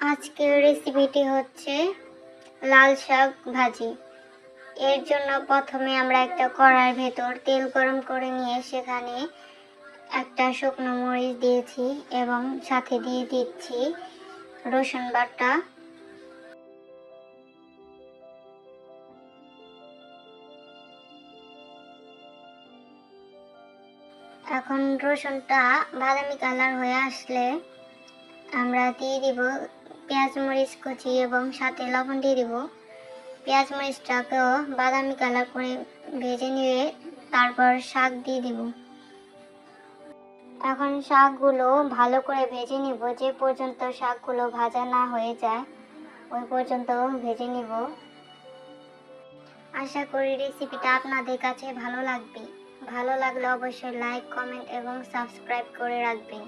আজকের রেসিপিটি হচ্ছে লাল শাক ভাজি। এর জন্য প্রথমে আমরা একটা কড়াইয়ের ভেতর তেল গরম করে নিয়ে সেখানে একটা শুকনো মরিচ দিয়েছি এবং সাথে দিয়ে দিচ্ছি রসুন বাটা। এখন রসুনটা বাদামি কালার হয়ে আসলে আমরা দিয়ে দিব পেঁয়াজ মরিচ কুচি এবং সাথে লবণ দিয়ে দিব। পেঁয়াজ মরিচটাকেও বাদামি কালার করে ভেজে নিয়ে তারপর শাক দিয়ে দিব। এখন শাকগুলো ভালো করে ভেজে নিব, যে পর্যন্ত শাকগুলো ভাজা না হয়ে যায় ওই পর্যন্ত ভেজে নিব। আশা করি রেসিপিটা আপনাদের কাছে ভালো লাগবে। ভালো লাগলে অবশ্যই লাইক, কমেন্ট এবং সাবস্ক্রাইব করে রাখবেন।